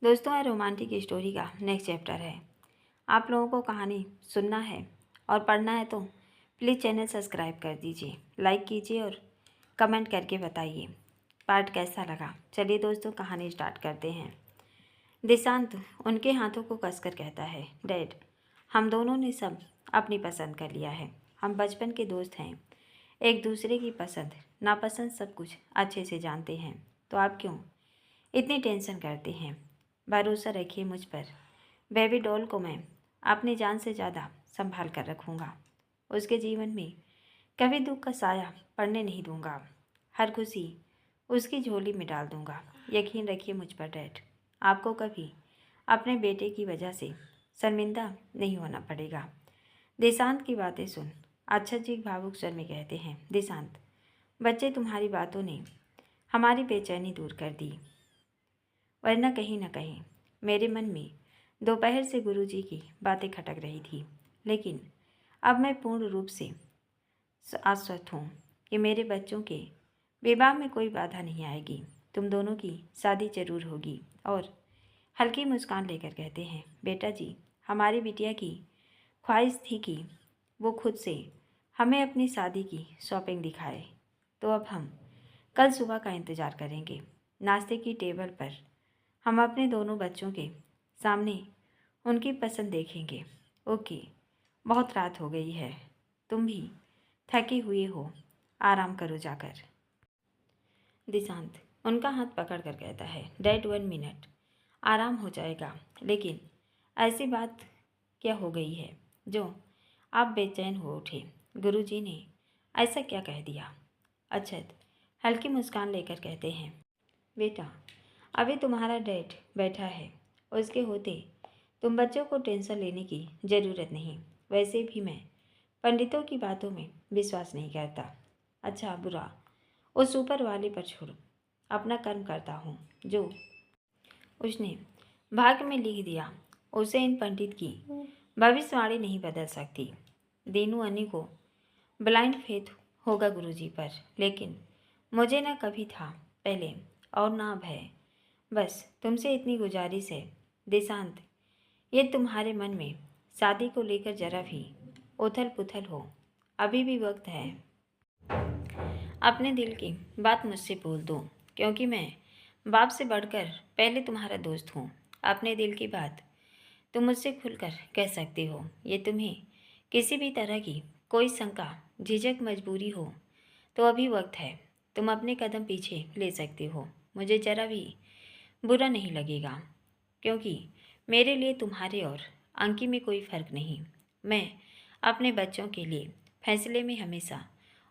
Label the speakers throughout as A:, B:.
A: दोस्तों, यह romantic story का नेक्स्ट चैप्टर है। आप लोगों को कहानी सुनना है और पढ़ना है तो प्लीज़ चैनल सब्सक्राइब कर दीजिए, लाइक कीजिए और कमेंट करके बताइए पार्ट कैसा लगा। चलिए दोस्तों, कहानी स्टार्ट करते हैं। दिशांत उनके हाथों को कसकर कहता है, डैड, हम दोनों ने सब अपनी पसंद कर लिया है। हम बचपन के दोस्त हैं, एक दूसरे की पसंद नापसंद सब कुछ अच्छे से जानते हैं। तो आप क्यों इतनी टेंशन करते हैं? भरोसा रखिए मुझ पर। बेबी डॉल को मैं अपनी जान से ज़्यादा संभाल कर रखूँगा। उसके जीवन में कभी दुख का साया पड़ने नहीं दूँगा। हर खुशी उसकी झोली में डाल दूँगा। यकीन रखिए मुझ पर डैड। आपको कभी अपने बेटे की वजह से शर्मिंदा नहीं होना पड़ेगा। दिशांत की बातें सुन अच्छा जी भावुक स्वर में कहते हैं, दिशांत, बच्चे तुम्हारी बातों ने हमारी बेचैनी दूर कर दी, वरना कहीं न कहीं मेरे मन में दोपहर से गुरुजी की बातें खटक रही थी। लेकिन अब मैं पूर्ण रूप से आश्वस्त हूँ कि मेरे बच्चों के विवाह में कोई बाधा नहीं आएगी। तुम दोनों की शादी जरूर होगी। और हल्की मुस्कान लेकर कहते हैं, बेटा जी, हमारी बिटिया की ख्वाहिश थी कि वो खुद से हमें अपनी शादी की शॉपिंग दिखाए। तो अब हम कल सुबह का इंतज़ार करेंगे। नाश्ते की टेबल पर हम अपने दोनों बच्चों के सामने उनकी पसंद देखेंगे। ओके, बहुत रात हो गई है, तुम भी थकी हुई हो, आराम करो जाकर। दिशांत उनका हाथ पकड़कर कहता है, डैड 1 मिनट, आराम हो जाएगा, लेकिन ऐसी बात क्या हो गई है जो आप बेचैन हो उठे? गुरुजी ने ऐसा क्या कह दिया? अक्षत हल्की मुस्कान लेकर कहते हैं, बेटा, अभी तुम्हारा डैड बैठा है, उसके होते तुम बच्चों को टेंशन लेने की ज़रूरत नहीं। वैसे भी मैं पंडितों की बातों में विश्वास नहीं करता। अच्छा बुरा उस ऊपर वाले पर छोड़ो, अपना कर्म करता हूँ। जो उसने भाग्य में लिख दिया उसे इन पंडित की भविष्यवाणी नहीं बदल सकती। दीनू अन्नी को ब्लाइंड फेथ होगा गुरुजी पर, लेकिन मुझे न कभी था पहले और ना अब है। बस तुमसे इतनी गुजारिश है दिशांत, ये तुम्हारे मन में शादी को लेकर जरा भी उथल पुथल हो, अभी भी वक्त है। अपने दिल की बात मुझसे बोल दो, क्योंकि मैं बाप से बढ़कर पहले तुम्हारा दोस्त हूँ। अपने दिल की बात तुम मुझसे खुलकर कह सकते हो। ये तुम्हें किसी भी तरह की कोई शंका झिझक मजबूरी हो तो अभी वक्त है, तुम अपने कदम पीछे ले सकते हो। मुझे जरा भी बुरा नहीं लगेगा, क्योंकि मेरे लिए तुम्हारे और अंकी में कोई फ़र्क नहीं। मैं अपने बच्चों के लिए फैसले में हमेशा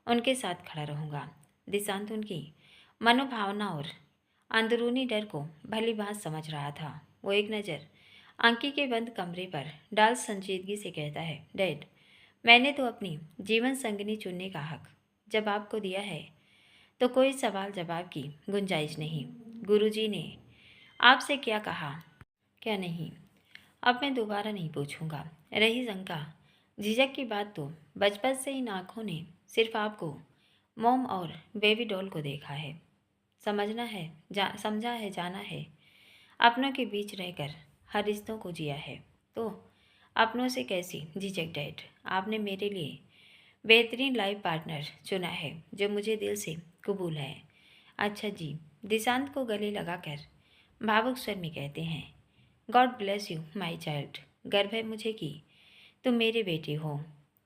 A: उनके साथ खड़ा रहूँगा। दिशांत उनकी मनोभावना और अंदरूनी डर को भली भांति समझ रहा था। वो एक नज़र अंकी के बंद कमरे पर डाल संजीदगी से कहता है, डैड, मैंने तो अपनी जीवन संगिनी चुनने का हक जब आपको दिया है तो कोई सवाल जवाब की गुंजाइश नहीं। गुरुजी ने आपसे क्या कहा क्या नहीं, अब मैं दोबारा नहीं पूछूंगा। रही शंका झिझक की बात, तो बचपन से इन आँखों ने सिर्फ आपको मोम और बेबी डॉल को देखा है। समझा है, जाना है, अपनों के बीच रहकर हर रिश्तों को जिया है। तो अपनों से कैसी झिझक डैड? आपने मेरे लिए बेहतरीन लाइफ पार्टनर चुना है जो मुझे दिल से कबूल है। अच्छा जी, दिशांत को गले लगाकर भावुक स्वर में कहते हैं, God bless you my child. गर्व है मुझे कि तुम मेरे बेटे हो।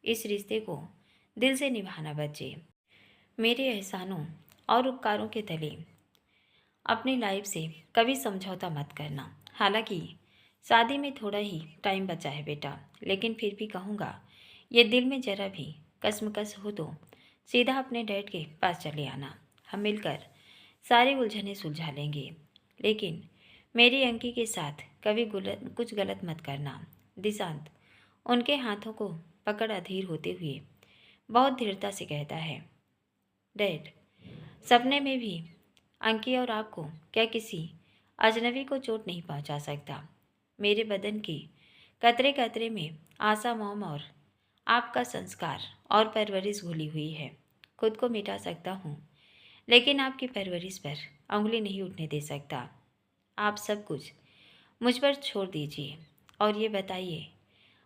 A: इस रिश्ते को दिल से निभाना बच्चे। मेरे एहसानों और उपकारों के तले अपनी लाइफ से कभी समझौता मत करना। हालांकि शादी में थोड़ा ही टाइम बचा है बेटा, लेकिन फिर भी कहूँगा, ये दिल में जरा भी कसमकस हो तो सीधा अपने डैड के पास चले आना। हम मिलकर सारी उलझनें सुलझा लेंगे, लेकिन मेरी अंकी के साथ कभी कुछ गलत मत करना। दिशांत उनके हाथों को पकड़ अधीर होते हुए बहुत दृढ़ता से कहता है, डैड, सपने में भी अंकी और आपको क्या किसी अजनबी को चोट नहीं पहुंचा सकता। मेरे बदन के कतरे कतरे में आशा, मोम और आपका संस्कार और परवरिश घुली हुई है। खुद को मिटा सकता हूँ, लेकिन आपकी परवरिश पर उंगली नहीं उठने दे सकता। आप सब कुछ मुझ पर छोड़ दीजिए और ये बताइए,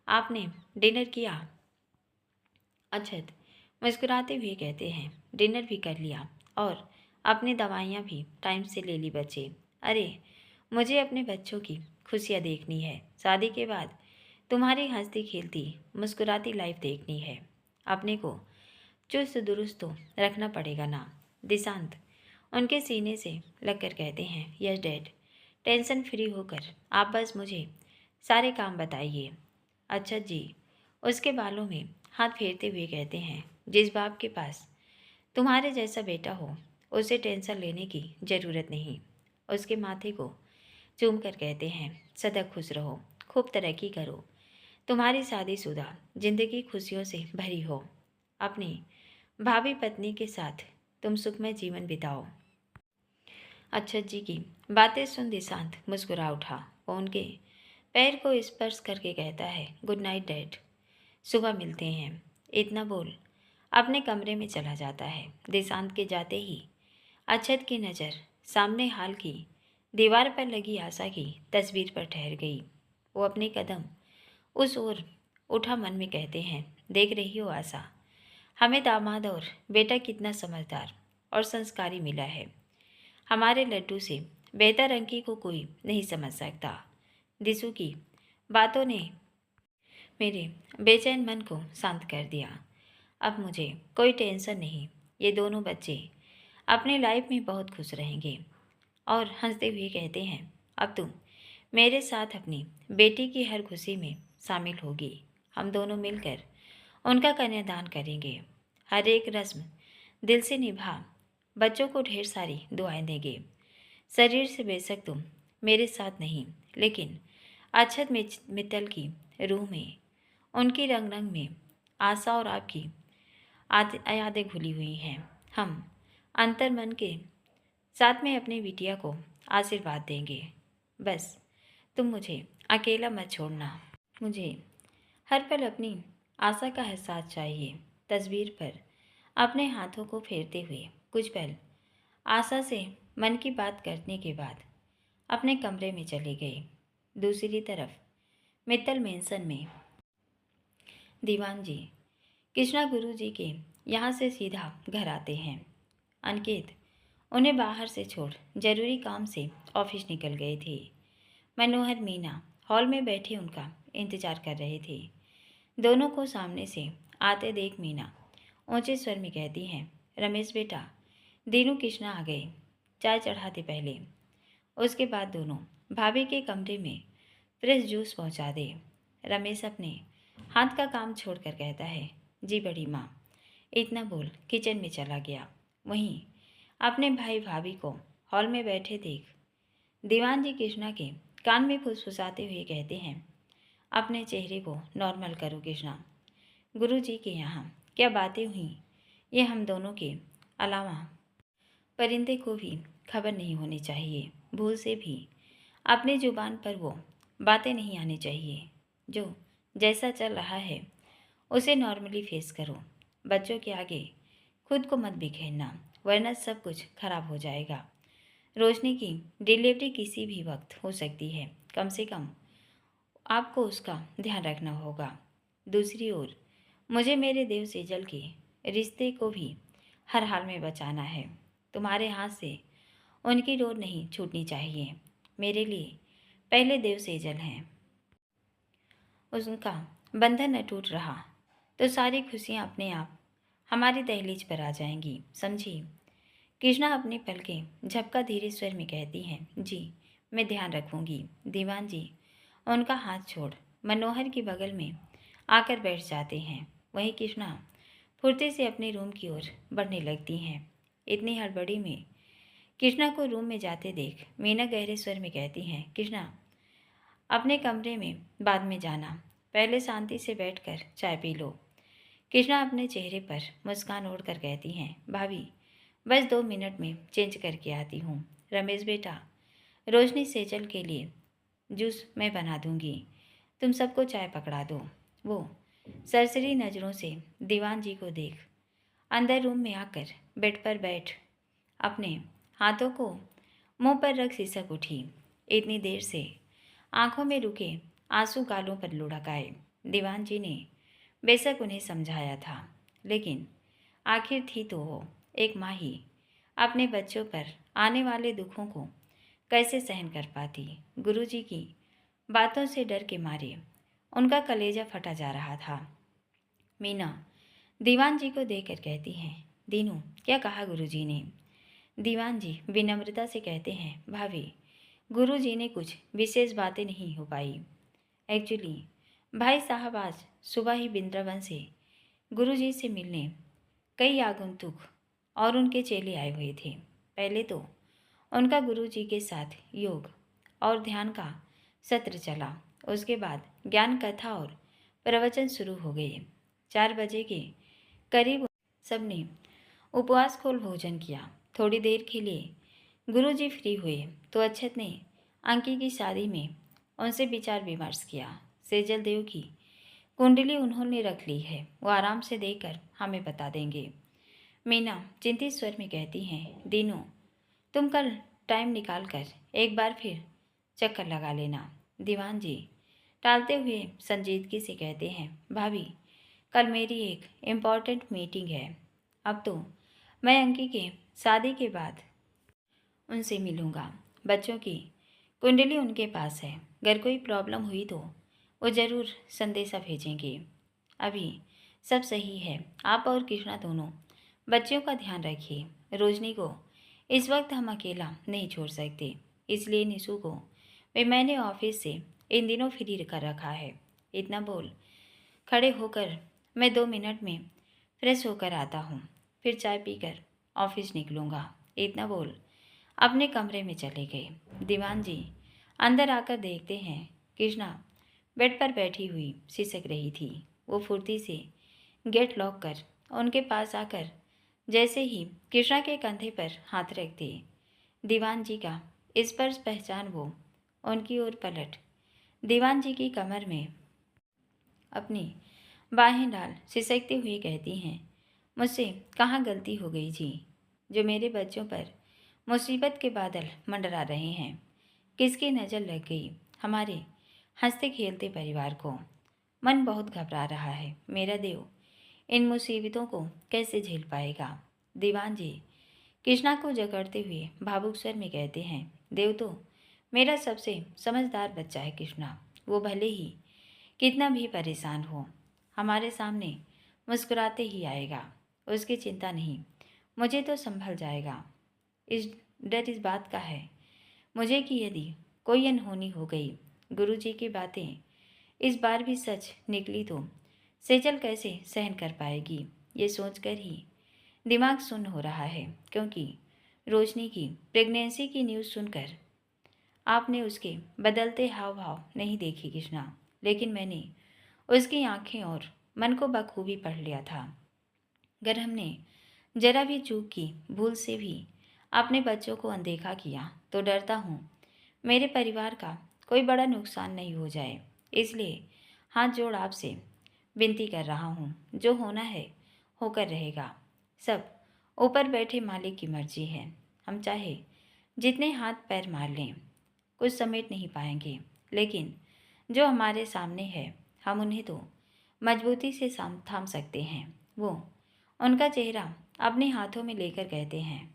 A: आपने डिनर किया? अक्षत मुस्कुराते हुए कहते हैं, डिनर भी कर लिया और अपनी दवाइयाँ भी टाइम से ले ली बच्चे। अरे, मुझे अपने बच्चों की खुशियाँ देखनी है। शादी के बाद तुम्हारी हंसती खेलती मुस्कुराती लाइफ देखनी है। अपने को चुस्त दुरुस्त तो रखना पड़ेगा ना। दिशांत उनके सीने से लगकर कहते हैं, यस डैड, टेंशन फ्री होकर आप बस मुझे सारे काम बताइए। अच्छा जी उसके बालों में हाथ फेरते हुए कहते हैं, जिस बाप के पास तुम्हारे जैसा बेटा हो उसे टेंशन लेने की ज़रूरत नहीं। उसके माथे को चूम कर कहते हैं, सदा खुश रहो, खूब तरक्की करो, तुम्हारी शादीशुदा जिंदगी खुशियों से भरी हो, अपनी भाभी पत्नी के साथ तुम सुखमय जीवन बिताओ। अक्षत जी की बातें सुन दिशांत मुस्कुरा उठा। वो उनके पैर को स्पर्श करके कहता है, गुड नाइट डैड, सुबह मिलते हैं। इतना बोल अपने कमरे में चला जाता है। दिशांत के जाते ही अक्षत की नज़र सामने हाल की दीवार पर लगी आशा की तस्वीर पर ठहर गई। वो अपने कदम उस ओर उठा, मन में कहते हैं, देख रही हो आशा, हमें दामाद और बेटा कितना समझदार और संस्कारी मिला है। हमारे लड्डू से बेहतर अंकी को कोई नहीं समझ सकता। दिशु की बातों ने मेरे बेचैन मन को शांत कर दिया। अब मुझे कोई टेंशन नहीं। ये दोनों बच्चे अपनी लाइफ में बहुत खुश रहेंगे। और हंसते हुए कहते हैं, अब तुम मेरे साथ अपनी बेटी की हर खुशी में शामिल होगी। हम दोनों मिलकर उनका कन्यादान करेंगे। हर एक रस्म दिल से निभा बच्चों को ढेर सारी दुआएं देंगे। शरीर से बेशक तुम मेरे साथ नहीं, लेकिन अक्षत मित्तल की रूह में, उनकी रंग रंग में आशा और आपकी यादें घुली हुई हैं। हम अंतर मन के साथ में अपनी बिटिया को आशीर्वाद देंगे। बस तुम मुझे अकेला मत छोड़ना। मुझे हर पल अपनी आशा का एहसास चाहिए। तस्वीर पर अपने हाथों को फेरते हुए कुछ पल आशा से मन की बात करने के बाद अपने कमरे में चले गए। दूसरी तरफ मित्तल मेंशन में दीवान जी कृष्णा गुरु जी के यहाँ से सीधा घर आते हैं। अनिकेत उन्हें बाहर से छोड़ जरूरी काम से ऑफिस निकल गए थे। मनोहर मीना हॉल में बैठे उनका इंतजार कर रहे थे। दोनों को सामने से आते देख मीना ऊंचे स्वर में कहती हैं, रमेश बेटा, दीनू कृष्णा आ गए, चाय चढ़ाते पहले। उसके बाद दोनों भाभी के कमरे में फ्रेश जूस पहुंचा दे। रमेश अपने हाथ का काम छोड़कर कहता है, जी बड़ी माँ। इतना बोल किचन में चला गया। वहीं अपने भाई भाभी को हॉल में बैठे देख दीवान जी कृष्णा के कान में फुसफुसाते हुए कहते हैं, अपने चेहरे को नॉर्मल करो कृष्णा। गुरु जी के यहाँ क्या बातें हुई ये हम दोनों के अलावा परिंदे को भी खबर नहीं होनी चाहिए। भूल से भी अपनी जुबान पर वो बातें नहीं आनी चाहिए। जो जैसा चल रहा है उसे नॉर्मली फेस करो। बच्चों के आगे खुद को मत बिखेरना, वरना सब कुछ खराब हो जाएगा। रोशनी की डिलीवरी किसी भी वक्त हो सकती है, कम से कम आपको उसका ध्यान रखना होगा। दूसरी ओर मुझे मेरे देव सेजल के रिश्ते को भी हर हाल में बचाना है। तुम्हारे हाथ से उनकी डोर नहीं छूटनी चाहिए। मेरे लिए पहले देव सेजल हैं। उनका बंधन न टूट रहा तो सारी खुशियाँ अपने आप हमारी दहलीज पर आ जाएंगी, समझी। कृष्णा अपने पलकें झपका धीरे स्वर में कहती हैं, जी मैं ध्यान रखूंगी। दीवान जी उनका हाथ छोड़ मनोहर की बगल में आकर बैठ जाते हैं। वहीं कृष्णा फुर्ती से अपने रूम की ओर बढ़ने लगती हैं। इतनी हड़बड़ी में कृष्णा को रूम में जाते देख मीना गहरे स्वर में कहती हैं, कृष्णा अपने कमरे में बाद में जाना, पहले शांति से बैठकर चाय पी लो। कृष्णा अपने चेहरे पर मुस्कान ओढ़कर कहती हैं, भाभी बस 2 मिनट में चेंज करके आती हूँ। रमेश बेटा, रोशनी सेजल के लिए जूस मैं बना दूंगी, तुम सबको चाय पकड़ा दो। वो सरसरी नज़रों से दीवान जी को देख अंदर रूम में आकर बेड पर बैठ अपने हाथों को मुंह पर रख सिसक उठी। इतनी देर से आंखों में रुके आंसू गालों पर लुढ़क आए। दीवान जी ने बेशक उन्हें समझाया था, लेकिन आखिर थी तो वो एक माँ ही अपने बच्चों पर आने वाले दुखों को कैसे सहन कर पाती। गुरुजी की बातों से डर के मारे उनका कलेजा फटा जा रहा था। मीना दीवान जी को देखकर कहती हैं, दीनू क्या कहा गुरुजी ने? दीवान जी विनम्रता से कहते हैं, भाभी गुरुजी ने कुछ विशेष बातें नहीं हो पाई। एक्चुअली भाई साहब आज सुबह ही वृंदावन से गुरुजी से मिलने कई आगंतुक और उनके चेले आए हुए थे। पहले तो उनका गुरुजी के साथ योग और ध्यान का सत्र चला। उसके बाद ज्ञान कथा और प्रवचन शुरू हो गए। 4 बजे के करीब सबने उपवास खोल भोजन किया। थोड़ी देर के लिए गुरुजी फ्री हुए तो अक्षत ने अंकी की शादी में उनसे विचार विमर्श किया। सेजल देव की कुंडली उन्होंने रख ली है, वो आराम से देखकर हमें बता देंगे। मीना चिंतित स्वर में कहती हैं, दीनू तुम कल टाइम निकाल कर एक बार फिर चक्कर लगा लेना। दीवान जी टालते हुए संजीदगी से कहते हैं, भाभी कल मेरी एक इम्पॉर्टेंट मीटिंग है। अब तो मैं अंकी के शादी के बाद उनसे मिलूँगा। बच्चों की कुंडली उनके पास है, अगर कोई प्रॉब्लम हुई तो वो ज़रूर संदेशा भेजेंगे। अभी सब सही है। आप और कृष्णा दोनों बच्चों का ध्यान रखिए। रोशनी को इस वक्त हम अकेला नहीं छोड़ सकते, इसलिए निशु को वे मैंने ऑफिस से इन दिनों फ्री कर रखा है। इतना बोल खड़े होकर मैं 2 मिनट में फ्रेश होकर आता हूँ, फिर चाय पीकर ऑफिस निकलूँगा। इतना बोल अपने कमरे में चले गए। दीवान जी अंदर आकर देखते हैं कृष्णा बेड पर बैठी हुई सिसक रही थी। वो फुर्ती से गेट लॉक कर उनके पास आकर जैसे ही कृष्णा के कंधे पर हाथ रखते, दीवान जी का स्पर्श पहचान वो उनकी ओर पलट दीवान जी की कमर में अपनी बाहें डाल सिसकते हुए कहती हैं, मुझसे कहाँ गलती हो गई जी, जो मेरे बच्चों पर मुसीबत के बादल मंडरा रहे हैं। किसकी नज़र लग गई हमारे हंसते खेलते परिवार को? मन बहुत घबरा रहा है। मेरा देव इन मुसीबतों को कैसे झेल पाएगा? दीवान जी कृष्णा को जकड़ते हुए भावुक स्वर में कहते हैं, देव तो मेरा सबसे समझदार बच्चा है कृष्णा। वो भले ही कितना भी परेशान हो हमारे सामने मुस्कुराते ही आएगा। उसकी चिंता नहीं, मुझे तो संभल जाएगा। इस बात का है मुझे कि यदि कोई अनहोनी हो गई, गुरुजी की बातें इस बार भी सच निकली तो सेजल कैसे सहन कर पाएगी? ये सोचकर ही दिमाग सुन्न हो रहा है, क्योंकि रोशनी की प्रेगनेंसी की न्यूज़ सुनकर आपने उसके बदलते हाव भाव नहीं देखी कृष्णा, लेकिन मैंने उसकी आंखें और मन को बखूबी पढ़ लिया था। अगर हमने जरा भी चूक की, भूल से भी अपने बच्चों को अनदेखा किया, तो डरता हूँ मेरे परिवार का कोई बड़ा नुकसान नहीं हो जाए। इसलिए हाथ जोड़ आपसे विनती कर रहा हूँ, जो होना है होकर रहेगा। सब ऊपर बैठे मालिक की मर्जी है। हम चाहे जितने हाथ पैर मार लें कुछ समेट नहीं पाएंगे, लेकिन जो हमारे सामने है हम उन्हें तो मजबूती से थाम सकते हैं। वो उनका चेहरा अपने हाथों में लेकर कहते हैं,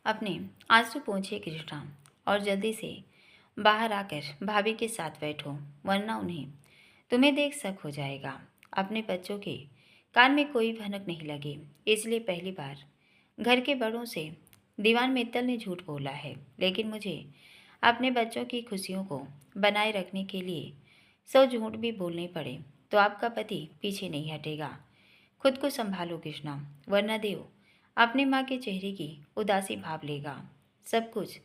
A: अपने आंसू पोंछे कृष्णा और जल्दी से बाहर आकर भाभी के साथ बैठो, वरना उन्हें तुम्हें देख शक हो जाएगा। अपने बच्चों के कान में कोई भनक नहीं लगे, इसलिए पहली बार घर के बड़ों से दीवान मित्तल ने झूठ बोला है। लेकिन मुझे अपने बच्चों की खुशियों को बनाए रखने के लिए 100 झूठ भी बोलने पड़े तो आपका पति पीछे नहीं हटेगा। खुद को संभालो कृष्णा, वरना देव अपने माँ के चेहरे की उदासी भाप लेगा। सब कुछ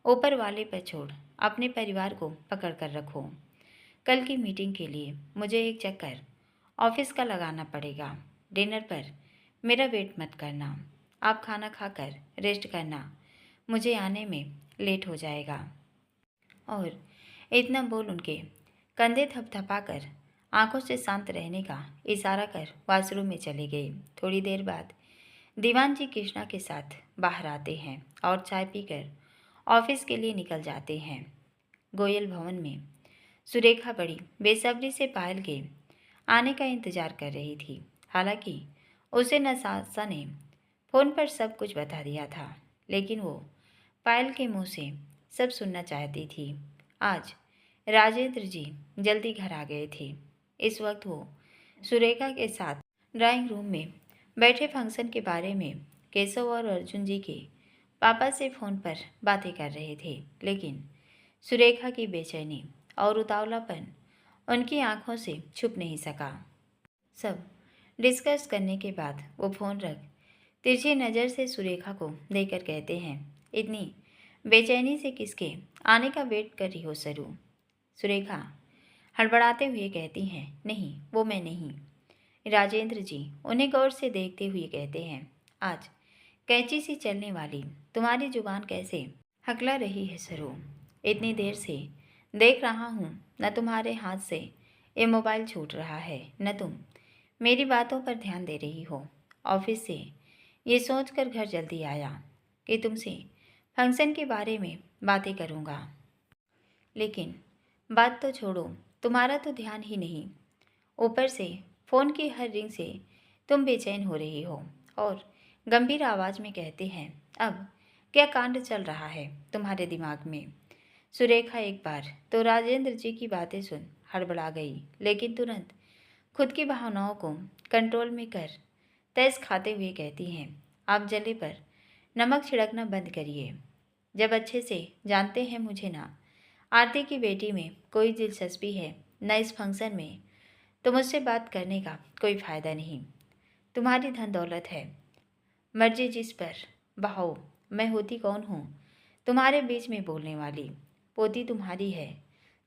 A: ऊपर वाले पर छोड़ अपने परिवार को पकड़ कर रखो। कल की मीटिंग के लिए मुझे एक चक्कर ऑफिस का लगाना पड़ेगा। डिनर पर मेरा वेट मत करना। आप खाना खाकर रेस्ट करना, मुझे आने में लेट हो जाएगा। और इतना बोल उनके कंधे थपथपाकर आंखों से शांत रहने का इशारा कर वॉशरूम में चले गए। थोड़ी देर बाद दीवान जी कृष्णा के साथ बाहर आते हैं और चाय पीकर ऑफिस के लिए निकल जाते हैं। गोयल भवन में सुरेखा बड़ी बेसब्री से पायल के आने का इंतजार कर रही थी। हालांकि उसे नसासा ने फ़ोन पर सब कुछ बता दिया था, लेकिन वो पायल के मुंह से सब सुनना चाहती थी। आज राजेंद्र जी जल्दी घर आ गए थे। इस वक्त वो सुरेखा के साथ ड्राइंग रूम में बैठे फंक्शन के बारे में केशव और अर्जुन जी के पापा से फ़ोन पर बातें कर रहे थे, लेकिन सुरेखा की बेचैनी और उतावलापन उनकी आंखों से छुप नहीं सका। सब डिस्कस करने के बाद वो फ़ोन रख तिरछी नज़र से सुरेखा को देखकर कहते हैं, इतनी बेचैनी से किसके आने का वेट कर रही हो सरू? सुरेखा हड़बड़ाते हुए कहती हैं, नहीं, वो मैं नहीं। राजेंद्र जी उन्हें गौर से देखते हुए कहते हैं, आज कैंची सी चलने वाली तुम्हारी जुबान कैसे हकला रही है सरू? इतनी देर से देख रहा हूँ, न तुम्हारे हाथ से ये मोबाइल छूट रहा है, न तुम मेरी बातों पर ध्यान दे रही हो। ऑफिस से ये सोचकर घर जल्दी आया कि तुमसे फंक्शन के बारे में बातें करूँगा, लेकिन बात तो छोड़ो, तुम्हारा तो ध्यान ही नहीं। ऊपर से फ़ोन की हर रिंग से तुम बेचैन हो रही हो और गंभीर आवाज़ में कहते हैं, अब क्या कांड चल रहा है तुम्हारे दिमाग में? सुरेखा एक बार तो राजेंद्र जी की बातें सुन हड़बड़ा गई, लेकिन तुरंत खुद की भावनाओं को कंट्रोल में कर तैस खाते हुए कहती हैं, आप जले पर नमक छिड़कना बंद करिए। जब अच्छे से जानते हैं मुझे ना आरती की बेटी में कोई दिलचस्पी है, न इस फंक्शन में, तो मुझसे बात करने का कोई फ़ायदा नहीं। तुम्हारी धन दौलत है, मर्जी जिस पर बहाओ। मैं होती कौन हूँ तुम्हारे बीच में बोलने वाली? पोती तुम्हारी है।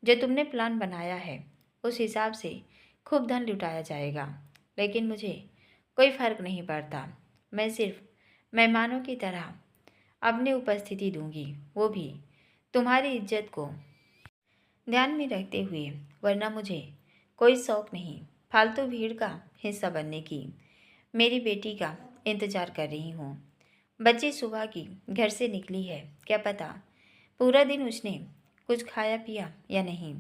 A: जो तुमने प्लान बनाया है उस हिसाब से खूब धन लुटाया जाएगा, लेकिन मुझे कोई फ़र्क नहीं पड़ता। मैं सिर्फ मेहमानों की तरह अपनी उपस्थिति दूंगी, वो भी तुम्हारी इज्जत को ध्यान में रखते हुए, वरना मुझे कोई शौक़ नहीं फालतू भीड़ का हिस्सा बनने की। मेरी बेटी का इंतज़ार कर रही हूँ। बच्ची सुबह की घर से निकली है, क्या पता पूरा दिन उसने कुछ खाया पिया या नहीं।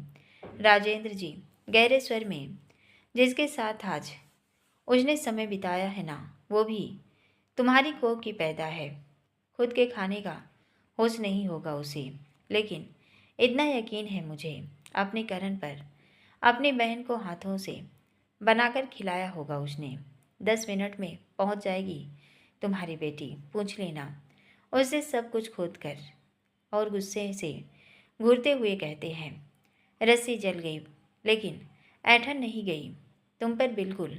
A: राजेंद्र जी गहरे स्वर में, जिसके साथ आज उसने समय बिताया है ना, वो भी तुम्हारी कोख की पैदा है। खुद के खाने का होश नहीं होगा उसे, लेकिन इतना यकीन है मुझे, अपने करण पर अपनी बहन को हाथों से बनाकर खिलाया होगा उसने। 10 मिनट में पहुंच जाएगी तुम्हारी बेटी, पूछ लेना उससे सब कुछ खोद कर। और गुस्से से घूरते हुए कहते हैं, रस्सी जल गई लेकिन ऐठन नहीं गई। तुम पर बिल्कुल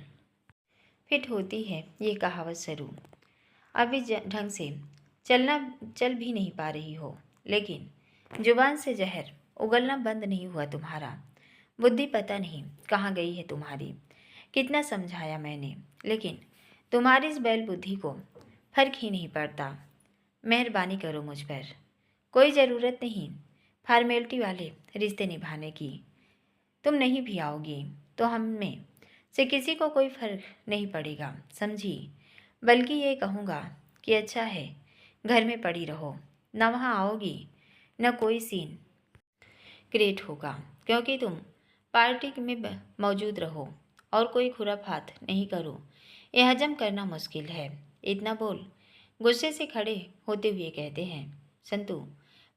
A: फिट होती है ये कहावत सरू। अभी ढंग से चल भी नहीं पा रही हो, लेकिन जुबान से जहर उगलना बंद नहीं हुआ तुम्हारा। बुद्धि पता नहीं कहाँ गई है तुम्हारी। कितना समझाया मैंने, लेकिन तुम्हारी इस बैल बुद्धि को फर्क ही नहीं पड़ता। मेहरबानी करो मुझ पर, कोई ज़रूरत नहीं फॉर्मेलिटी वाले रिश्ते निभाने की। तुम नहीं भी आओगी तो हम में से किसी को कोई फ़र्क नहीं पड़ेगा, समझी? बल्कि ये कहूँगा कि अच्छा है घर में पड़ी रहो, न वहाँ आओगी न कोई सीन क्रिएट होगा, क्योंकि तुम पार्टी में मौजूद रहो और कोई खुराफात नहीं करो, ये हजम करना मुश्किल है। इतना बोल गुस्से से खड़े होते हुए कहते हैं, संतू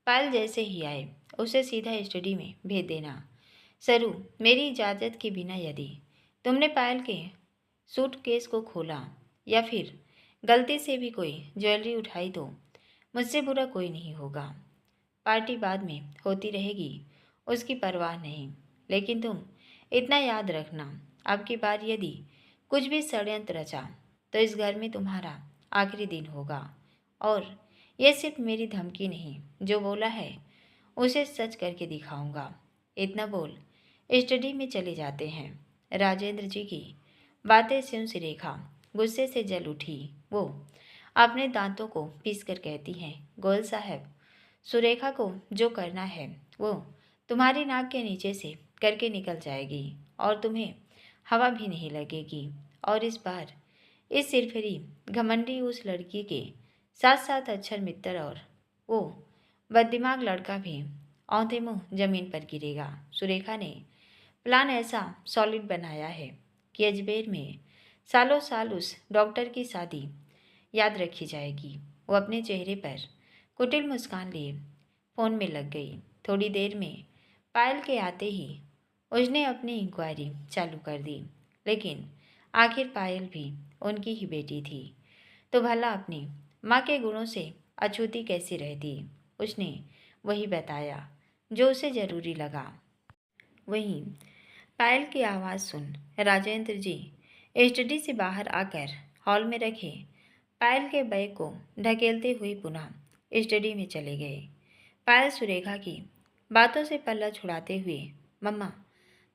A: पायल जैसे ही आए उसे सीधा स्टडी में भेज देना। सरू, मेरी इजाज़त के बिना यदि तुमने पायल के सूटकेस को खोला या फिर गलती से भी कोई ज्वेलरी उठाई तो मुझसे बुरा कोई नहीं होगा। पार्टी बाद में होती रहेगी, उसकी परवाह नहीं, लेकिन तुम इतना याद रखना, अब की बार यदि कुछ भी षड्यंत्र रचा तो इस घर में तुम्हारा आखिरी दिन होगा। और यह सिर्फ मेरी धमकी नहीं, जो बोला है उसे सच करके दिखाऊंगा। इतना बोल स्टडी में चले जाते हैं। राजेंद्र जी की बातें सुन सुरेखा गुस्से से जल उठी। वो अपने दांतों को पीसकर कहती हैं, गोयल साहब, सुरेखा को जो करना है वो तुम्हारी नाक के नीचे से करके निकल जाएगी और तुम्हें हवा भी नहीं लगेगी। और इस बार इस सिरफिरी घमंडी उस लड़की के साथ साथ अक्षर मित्र और वो बददिमाग लड़का भी औंधे मुंह जमीन पर गिरेगा। सुरेखा ने प्लान ऐसा सॉलिड बनाया है कि अजमेर में सालों साल उस डॉक्टर की शादी याद रखी जाएगी। वो अपने चेहरे पर कुटिल मुस्कान लिए फ़ोन में लग गई। थोड़ी देर में पायल के आते ही उसने अपनी इंक्वायरी चालू कर दी। लेकिन आखिर पायल भी उनकी ही बेटी थी, तो भला अपनी माँ के गुणों से अछूती कैसी रहती। उसने वही बताया जो उसे ज़रूरी लगा। वहीं पायल की आवाज़ सुन राजेंद्र जी स्टडी से बाहर आकर हॉल में रखे पायल के बैग को ढकेलते हुए पुनः स्टडी में चले गए। पायल सुरेखा की बातों से पल्ला छुड़ाते हुए, मम्मा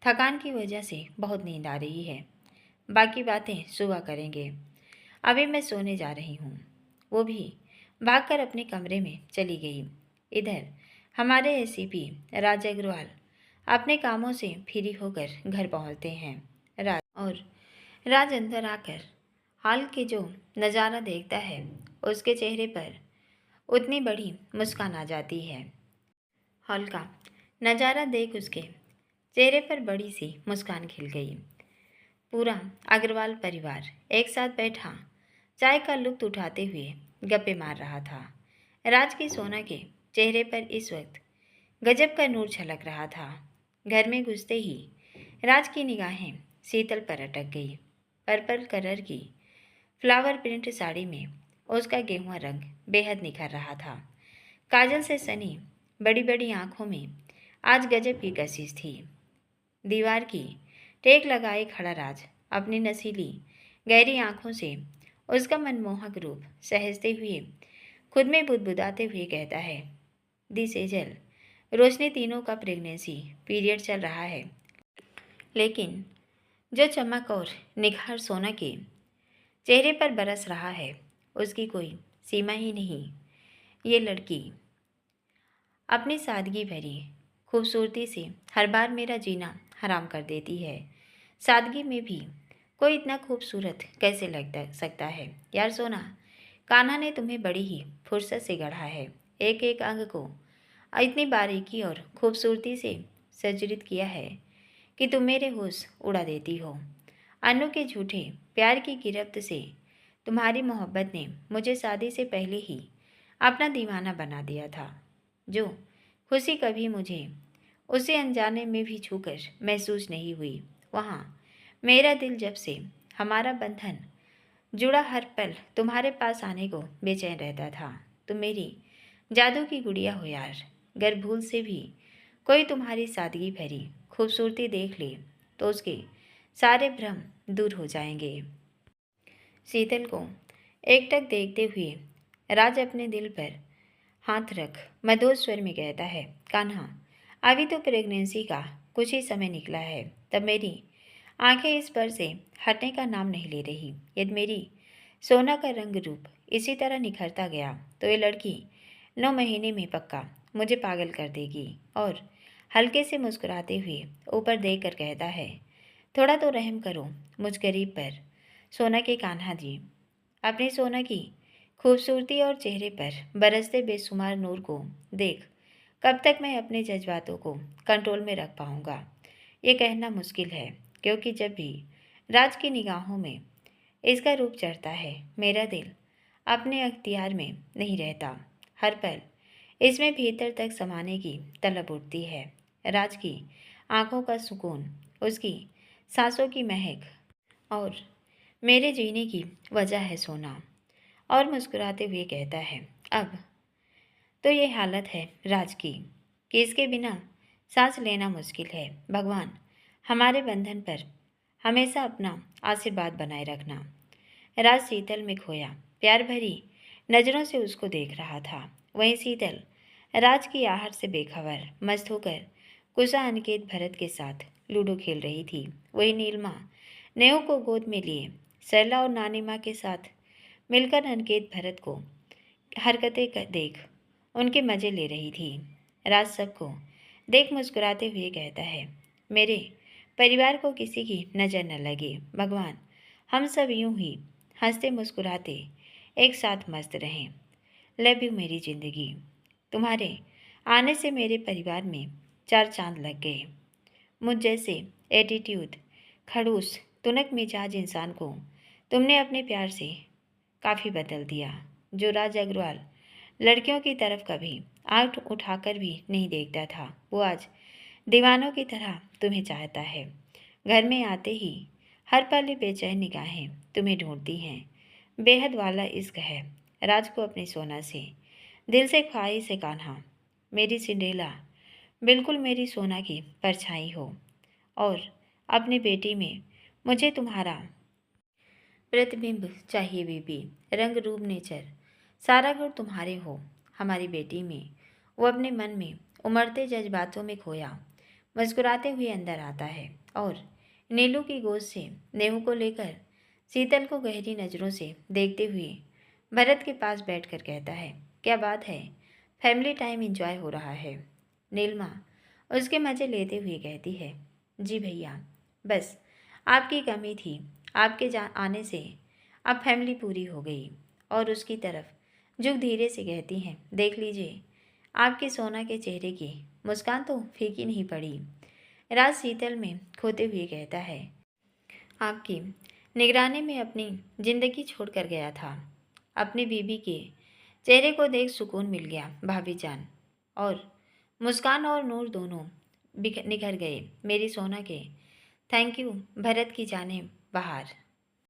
A: थकान की वजह से बहुत नींद आ रही है, बाकी बातें सुबह करेंगे, अभी मैं सोने जा रही हूँ। वो भी भागकर अपने कमरे में चली गई। इधर हमारे एसीपी राज अग्रवाल अपने कामों से फ्री होकर घर पहुँचते हैं। राज अंदर आकर हाल के जो नज़ारा देखता है उसके चेहरे पर उतनी बड़ी मुस्कान आ जाती है। हॉल का नज़ारा देख उसके चेहरे पर बड़ी सी मुस्कान खिल गई। पूरा अग्रवाल परिवार एक साथ बैठा चाय का लुत्फ़ उठाते हुए गप्पे मार रहा था। राज की सोना के चेहरे पर इस वक्त गजब का नूर छलक रहा था। घर में घुसते ही राज की निगाहें शीतल पर अटक गई। पर्पल कलर की फ्लावर प्रिंट साड़ी में उसका गेहुआ रंग बेहद निखर रहा था। काजल से सनी बड़ी बड़ी आंखों में आज गजब की कशिश थी। दीवार की टेक लगाए खड़ा राज अपनी नसीली गहरी आंखों से उसका मनमोहक रूप सहजते हुए खुद में बुदबुदाते हुए कहता है, दी सेजल, रोशनी तीनों का प्रेगनेंसी पीरियड चल रहा है, लेकिन जो चमक और निखार सोना के चेहरे पर बरस रहा है उसकी कोई सीमा ही नहीं। ये लड़की अपनी सादगी भरी खूबसूरती से हर बार मेरा जीना हराम कर देती है। सादगी में भी कोई इतना खूबसूरत कैसे लग सकता है यार सोना। कान्हा ने तुम्हें बड़ी ही फुर्सत से गढ़ा है, एक एक अंग को इतनी बारीकी और खूबसूरती से सज्जित किया है कि तुम मेरे होश उड़ा देती हो। अन्नू के झूठे प्यार की गिरफ्त से तुम्हारी मोहब्बत ने मुझे शादी से पहले ही अपना दीवाना बना दिया था। जो खुशी कभी मुझे उसे अनजाने में भी छूकर महसूस नहीं हुई, वहाँ मेरा दिल जब से हमारा बंधन जुड़ा हर पल तुम्हारे पास आने को बेचैन रहता था। तुम मेरी जादू की गुड़िया हो यार। अगर भूल से भी कोई तुम्हारी सादगी भरी खूबसूरती देख ले तो उसके सारे भ्रम दूर हो जाएंगे। शीतल को एकटक देखते हुए राज अपने दिल पर हाथ रख मधुर स्वर में कहता है, कान्हा अभी तो प्रेगनेंसी का कुछ ही समय निकला है, तब मेरी आंखें इस पर से हटने का नाम नहीं ले रही। यदि मेरी सोना का रंग रूप इसी तरह निखरता गया तो ये लड़की 9 महीने में पक्का मुझे पागल कर देगी। और हल्के से मुस्कुराते हुए ऊपर देख कर कहता है, थोड़ा तो रहम करो मुझ गरीब पर सोना के कान्हा जी। अपनी सोना की खूबसूरती और चेहरे पर बरसते बेशुमार नूर को देख कब तक मैं अपने जज्बातों को कंट्रोल में रख पाऊंगा, ये कहना मुश्किल है, क्योंकि जब भी राज की निगाहों में इसका रूप चढ़ता है मेरा दिल अपने अख्तियार में नहीं रहता। हर पल इसमें भीतर तक समाने की तलब उठती है। राज की आंखों का सुकून, उसकी सांसों की महक और मेरे जीने की वजह है सोना। और मुस्कुराते हुए कहता है, अब तो ये हालत है राज की कि इसके बिना सांस लेना मुश्किल है। भगवान हमारे बंधन पर हमेशा अपना आशीर्वाद बनाए रखना। राज शीतल में खोया प्यार भरी नज़रों से उसको देख रहा था। वहीं शीतल राज की आहट से बेखबर मस्त होकर कुशा अनिकेत भरत के साथ लूडो खेल रही थी। वही नीलमा नेहो को गोद में लिए सरला और नानी माँ के साथ मिलकर अनिकेत भरत को हरकतें देख उनके मज़े ले रही थी। राज सबको देख मुस्कुराते हुए कहता है, मेरे परिवार को किसी की नज़र न लगे। भगवान हम सब यूं ही हंसते मुस्कुराते एक साथ मस्त रहें। लव यू मेरी ज़िंदगी। तुम्हारे आने से मेरे परिवार में 4 चांद लग गए। मुझ जैसे एटीट्यूड, खड़ूस, तुनक मिजाज इंसान को तुमने अपने प्यार से काफ़ी बदल दिया। जो राज अग्रवाल लड़कियों की तरफ कभी आंख उठाकर भी नहीं देखता था, वो आज दीवानों की तरह तुम्हें चाहता है। घर में आते ही हर पल ये बेचैन निगाहें तुम्हें ढूंढती हैं। बेहद वाला इश्क है राज को अपने सोना से, दिल से ख्वाहिश से कान्हा। मेरी सिंड्रेला बिल्कुल मेरी सोना की परछाई हो, और अपनी बेटी में मुझे तुम्हारा प्रतिबिंब चाहिए बेबी। रंग रूप नेचर सारा गुण तुम्हारे हो हमारी बेटी में। वो अपने मन में उमड़ते जज्बातों में खोया मुस्कुराते हुए अंदर आता है और नीलू की गोद से नेहू को लेकर शीतल को गहरी नज़रों से देखते हुए भरत के पास बैठकर कहता है, क्या बात है, फैमिली टाइम एंजॉय हो रहा है। नीलमा उसके मज़े लेते हुए कहती है, जी भैया, बस आपकी कमी थी, आपके आने से अब फैमिली पूरी हो गई। और उसकी तरफ झुक धीरे से कहती हैं, देख लीजिए आपके सोना के चेहरे की मुस्कान तो फीकी नहीं पड़ी। राज शीतल में खोते हुए कहता है, आपकी निगरानी में अपनी जिंदगी छोड़कर गया था। अपनी बीबी के चेहरे को देख सुकून मिल गया भाभी जान, और मुस्कान और नूर दोनों निखर गए मेरी सोना के। थैंक यू भरत की जाने बाहर।